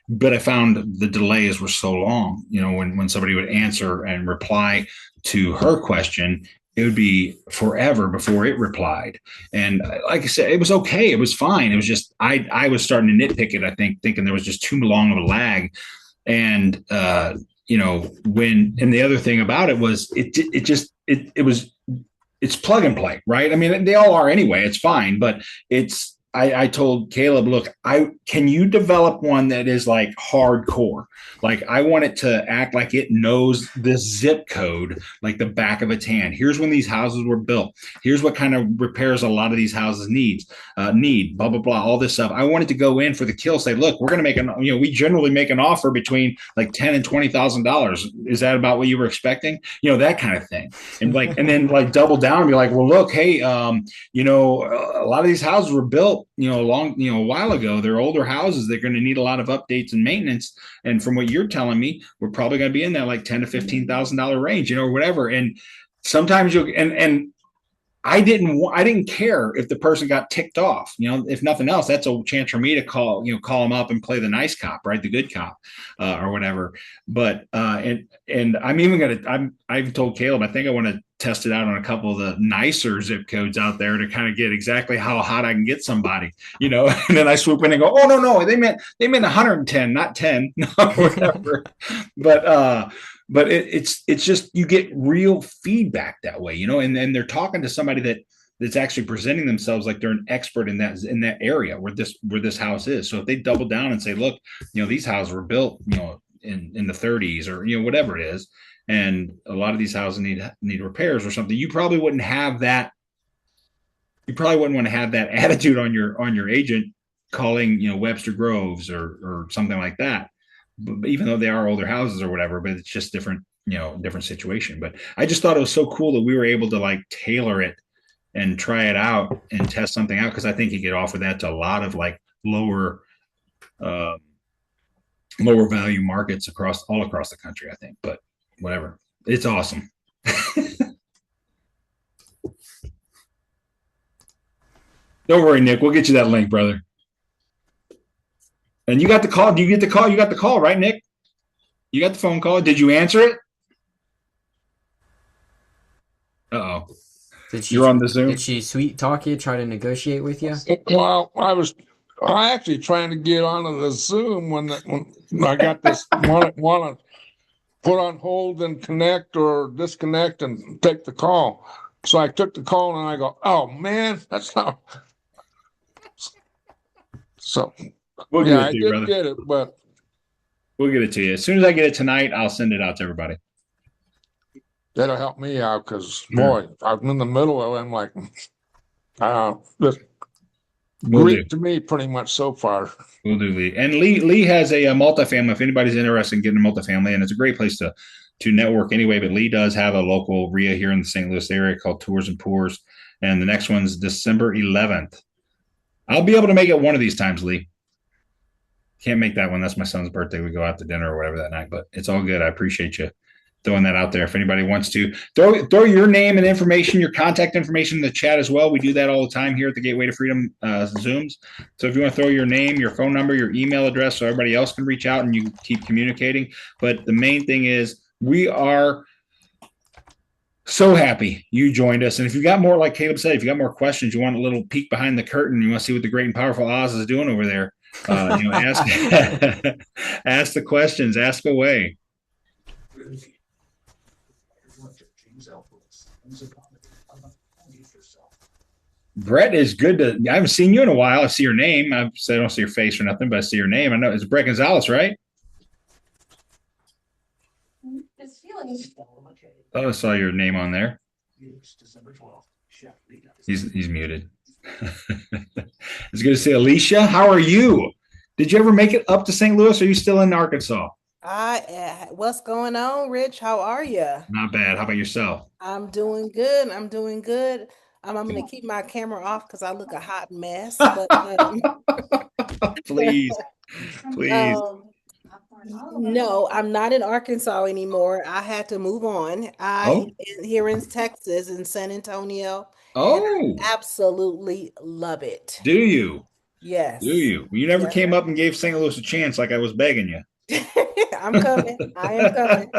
S1: But I found the delays were so long. When somebody would answer and reply to her question, it would be forever before it replied. And like I said, it was okay. It was fine. It was just, I was starting to nitpick it, I think, thinking there was just too long of a lag. And, and the other thing about it was, it's plug and play, right? They all are anyway, it's fine, but I told Caleb, look, can you develop one that is like hardcore? Like, I want it to act like it knows the zip code like the back of its hand. Here's when these houses were built. Here's what kind of repairs a lot of these houses need, blah, blah, blah, all this stuff. I wanted to go in for the kill, say, look, we're going to make we generally make an offer between like $10,000 and $20,000. Is that about what you were expecting? That kind of thing. And then double down and be like, well, look, hey, a lot of these houses were built built, a while ago. They're older houses. They're going to need a lot of updates and maintenance. And from what you're telling me, we're probably going to be in that like $10,000 to $15,000 range, or whatever. And sometimes and I didn't care if the person got ticked off. If nothing else, that's a chance for me to call them up and play the nice cop, right? The good cop, or whatever. But and I'm even I've told Caleb, I think I want to test it out on a couple of the nicer zip codes out there to kind of get exactly how hot I can get somebody, and then I swoop in and go, oh no, they meant 110, not 10, whatever. But it's just, you get real feedback that way, and then they're talking to somebody that's actually presenting themselves like they're an expert in that area where this house is. So if they double down and say, look, these houses were built, in the 30s, or whatever it is, and a lot of these houses need repairs or something, you probably wouldn't have that. You probably wouldn't want to have that attitude on your agent calling Webster Groves or something like that. But even though they are older houses or whatever, but it's just different situation. But I just thought it was so cool that we were able to like tailor it and try it out and test something out, because I think you could offer that to a lot of like lower value markets all across the country, I think. But whatever, it's awesome. Don't worry, Nick, we'll get you that link, brother. And you got the call. Do you get the call? You got the call, right, Nick? You got the phone call. Did you answer it? Uh-oh. You're on the Zoom?
S3: Did she sweet talk you, try to negotiate with you?
S13: Well, I actually trying to get onto the Zoom when I got this want to put on hold and connect or disconnect and take the call. So I took the call and I go, oh man, that's not. So
S1: we'll
S13: yeah, I did get it, but
S1: we'll get it to you as soon as I get it tonight. I'll send it out to everybody.
S13: That'll help me out, because boy, I'm in the middle of it. I'm like, this Greek to me pretty much so far.
S1: We'll do, Lee. And Lee has a multifamily. If anybody's interested in getting a multifamily, and it's a great place to network anyway. But Lee does have a local REIA here in the St. Louis area called Tours and Pours, and the next one's December 11th. I'll be able to make it one of these times, Lee. Can't make that one. That's my son's birthday. We go out to dinner or whatever that night, but it's all good. I appreciate you throwing that out there. If anybody wants to throw your name and information, your contact information in the chat as well. We do that all the time here at the Gateway to Freedom Zooms. So if you want to throw your name, your phone number, your email address, so everybody else can reach out and you keep communicating. But the main thing is, we are so happy you joined us. And if you got more, like Caleb said, if you got more questions, you want a little peek behind the curtain, you want to see what the great and powerful Oz is doing over there, ask ask the questions, ask away. Brett is good to. I haven't seen you in a while. I see your name. I don't see your face or nothing, but I see your name. I know it's Brett Gonzalez, right? Oh, I saw your name on there. He's muted. It's good to see Alicia. How are you? Did you ever make it up to St. Louis? Or are you still in Arkansas?
S14: What's going on, Rich? How are you?
S1: Not bad. How about yourself?
S14: I'm doing good. I'm going to keep my camera off because I look a hot mess. But
S1: please.
S14: No, I'm not in Arkansas anymore. I had to move on. I'm here in Texas, in San Antonio.
S1: Oh,
S14: I absolutely love it.
S1: Do you?
S14: Yes.
S1: Do you? You never came up and gave St. Louis a chance like I was begging you.
S14: I'm coming. I am coming.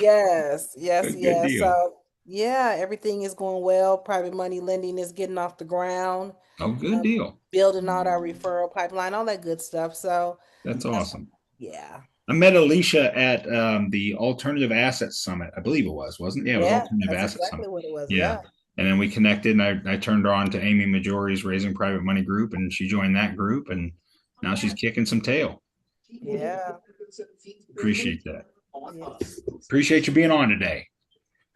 S14: Yes.
S1: Good deal.
S14: So, yeah, everything is going well. Private money lending is getting off the ground.
S1: Oh, good deal.
S14: Building out our referral pipeline, all that good stuff. So
S1: that's awesome.
S14: Yeah.
S1: I met Alicia at the Alternative Assets Summit. I believe it was, wasn't it? Yeah, it was Alternative Assets Summit.
S14: What it was.
S1: Yeah. And then we connected, and I turned her on to Amy Majori's Raising Private Money group, and she joined that group, and now she's kicking some tail.
S14: Yeah.
S1: Appreciate that. Appreciate you being on today.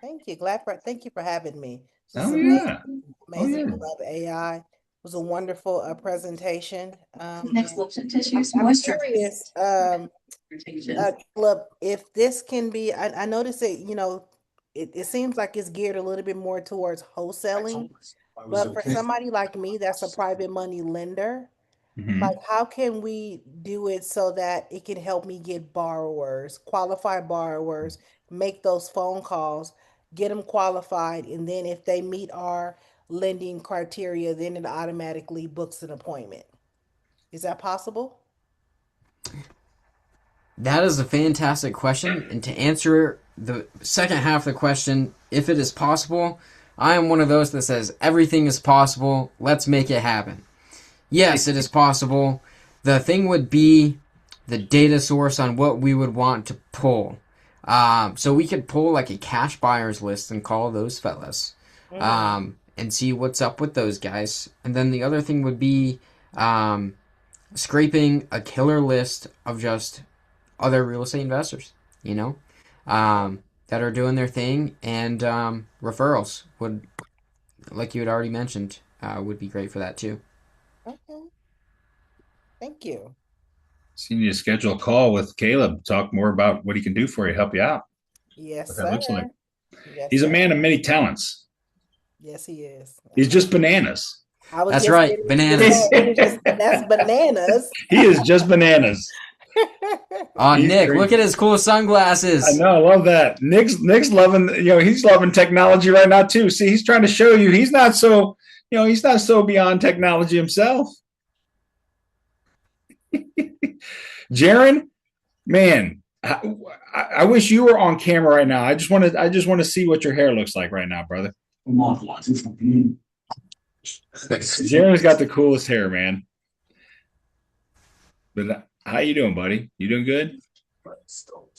S14: Thank you. Thank you for having me.
S1: Amazing.
S14: Love AI. It was a wonderful presentation.
S8: Next, look at tissues.
S14: I'm curious, Caleb, if this can be, I noticed that, it seems like it's geared a little bit more towards wholesaling. But for somebody like me that's a private money lender, like how can we do it so that it can help me get borrowers, qualified borrowers, make those phone calls, get them qualified, and then if they meet our lending criteria, then it automatically books an appointment. Is that possible?
S3: That is a fantastic question. And to answer the second half of the question, if it is possible, I am one of those that says everything is possible. Let's make it happen. Yes, it is possible. The thing would be the data source on what we would want to pull. So we could pull like a cash buyers list and call those fellas and see what's up with those guys. And then the other thing would be scraping a killer list of just other real estate investors, that are doing their thing, and referrals would, like you had already mentioned, would be great for that too.
S14: Okay. Thank you.
S1: So you need to schedule a call with Caleb, talk more about what he can do for you, help you out.
S14: Yes,
S1: What
S14: sir.
S1: that looks like.
S14: Yes,
S1: He's a
S14: sir.
S1: man of many talents.
S14: Yes, he is.
S1: He's just bananas.
S3: That's right, bananas.
S14: That's bananas.
S1: He is just bananas.
S3: Oh,
S1: He's
S3: Nick,
S1: crazy.
S3: look at his cool sunglasses.
S1: I know, I love that. Nick's loving, he's loving technology right now too. See, he's trying to show you he's not so beyond technology himself. Jaron, man, I wish you were on camera right now. I just want to see what your hair looks like right now, brother. Jaron's got the coolest hair, man. But how you doing, buddy? You doing good?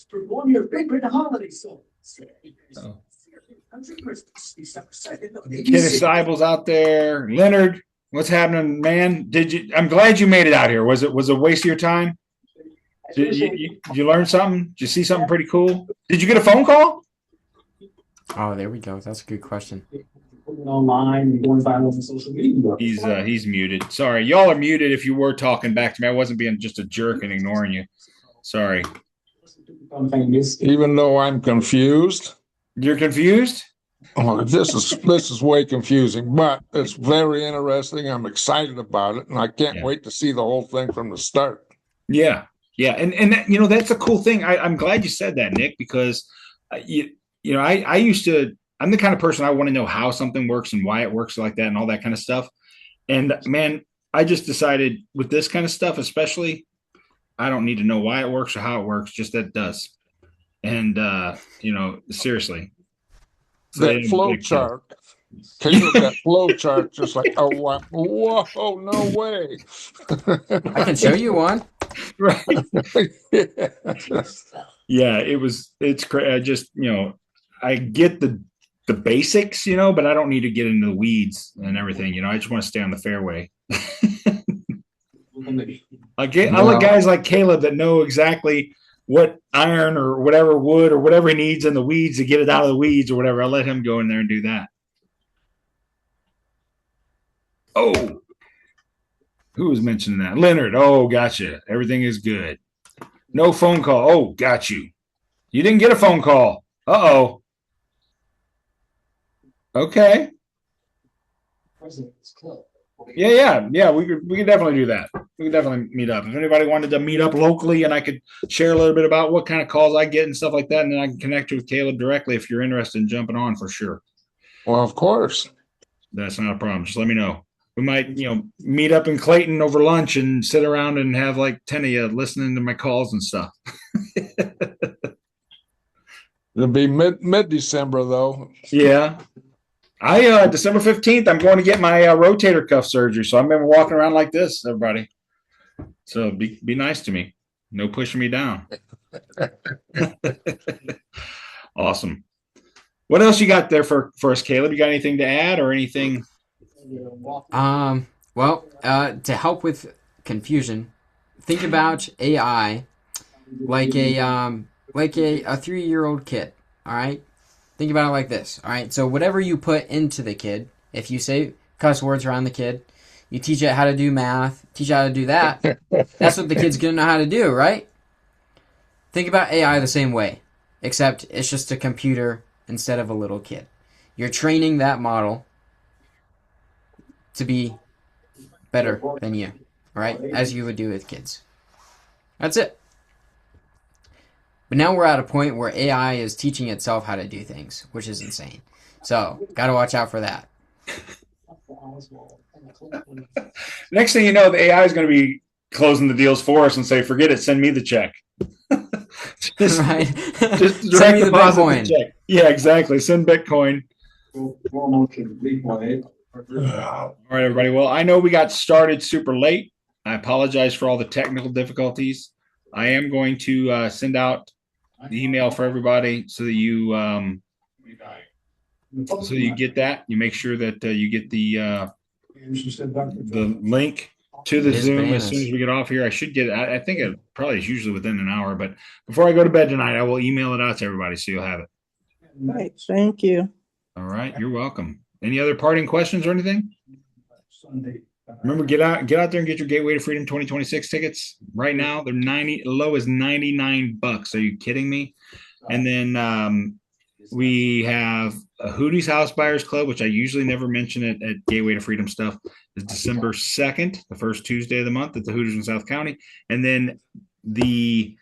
S15: Perform your favorite holiday songs.
S1: Oh. Kenneth Seibel's out there. Leonard, what's happening, man? I'm glad you made it out here. Was it a waste of your time? Did you learn something? Did you see something pretty cool? Did you get a phone call?
S3: Oh, there we go. That's a good question.
S15: Online and going viral on social media.
S1: He's muted. Sorry, y'all are muted. If you were talking back to me, I wasn't being just a jerk and ignoring you. Sorry.
S13: Even though I'm confused.
S1: You're confused?
S13: Oh, this is way confusing, but it's very interesting. I'm excited about it, and I can't wait to see the whole thing from the start.
S1: Yeah. Yeah. And that, that's a cool thing. I'm glad you said that, Nick, because I'm the kind of person, I want to know how something works and why it works like that and all that kind of stuff. And man, I just decided with this kind of stuff, especially, I don't need to know why it works or how it works, just that it does. And, seriously.
S13: That flow chart. Caleb, that flow chart, just like, oh, wow, whoa, no way.
S3: I can show you one.
S1: Right. Yeah, it's crazy. I just, I get the basics, but I don't need to get into the weeds and everything. I just want to stay on the fairway. I like guys like Caleb that know exactly what iron or whatever wood or whatever he needs in the weeds to get it out of the weeds or whatever. I'll let him go in there and do that. Oh, who was mentioning that? Leonard. Oh, gotcha. Everything is good. No phone call. Oh, got you. You didn't get a phone call. Uh-oh. Okay. Yeah. We could definitely do that. We could definitely meet up. If anybody wanted to meet up locally and I could share a little bit about what kind of calls I get and stuff like that, and then I can connect you with Caleb directly if you're interested in jumping on for sure.
S13: Well, of course.
S1: That's not a problem. Just let me know. We might, meet up in Clayton over lunch and sit around and have like 10 of you listening to my calls and stuff.
S13: It'll be mid-December though.
S1: Yeah. I December 15th, I'm going to get my rotator cuff surgery. So I've been walking around like this, everybody. So be nice to me. No pushing me down. Awesome. What else you got there for us, Caleb? You got anything to add or anything?
S3: Well, to help with confusion, think about AI like a 3-year-old kid. All right. Think about it like this. All right. So whatever you put into the kid, if you say cuss words around the kid, you teach it how to do math, teach it how to do that. That's what the kid's going to know how to do, right? Think about AI the same way, except it's just a computer instead of a little kid. You're training that model to be better than you, right? As you would do with kids. That's it. But now we're at a point where AI is teaching itself how to do things, which is insane. So, gotta watch out for that.
S1: Next thing you know, the AI is going to be closing the deals for us and say, forget it, send me the check. just,
S3: right.
S1: Just direct
S3: send me the
S1: deposit
S3: Bitcoin.
S1: the check. Yeah, exactly. Send Bitcoin. All right, everybody. Well, I know we got started super late. I apologize for all the technical difficulties. I am going to send out the email for everybody so that you get that. You make sure that you get the link to the Zoom as soon as we get off here. I should get it. I think it probably is usually within an hour, but before I go to bed tonight, I will email it out to everybody so you'll have it.
S7: Right. Thank you.
S1: All right. You're welcome. Any other parting questions or anything? Remember, get out there and get your Gateway to Freedom 2026 tickets. Right now, they're low as $99. Are you kidding me? And then we have a Hootie's House Buyers Club, which I usually never mention at Gateway to Freedom stuff. Is December 2nd, the first Tuesday of the month at the Hooters in South County. And then the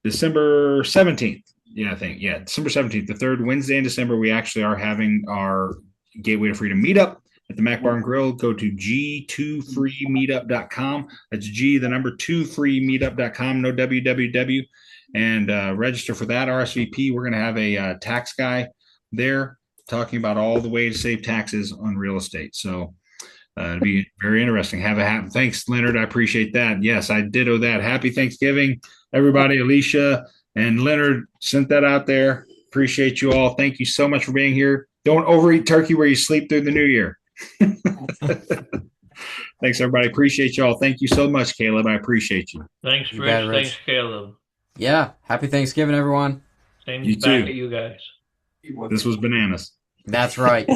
S1: December 17th. December 17th, the third Wednesday in December, we actually are having our Gateway to Freedom meetup at the Mac Bar and Grill. Go to g2freemeetup.com. That's G, the number 2freemeetup.com, no www. And register for that RSVP. We're going to have a tax guy there talking about all the ways to save taxes on real estate. So it'll be very interesting. Thanks, Leonard. I appreciate that. Yes, I ditto that. Happy Thanksgiving, everybody. Alicia and Leonard sent that out there. Appreciate you all. Thank you so much for being here. Don't overeat turkey where you sleep through the new year. Thanks, everybody. Appreciate you all. Thank you so much, Caleb. I appreciate you.
S2: Thanks, Rich. Thanks, Caleb.
S3: Yeah. Happy Thanksgiving, everyone.
S2: Same
S1: You
S2: back
S1: too.
S2: at you guys.
S1: This was bananas.
S3: That's right.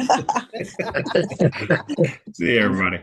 S1: See you, everybody.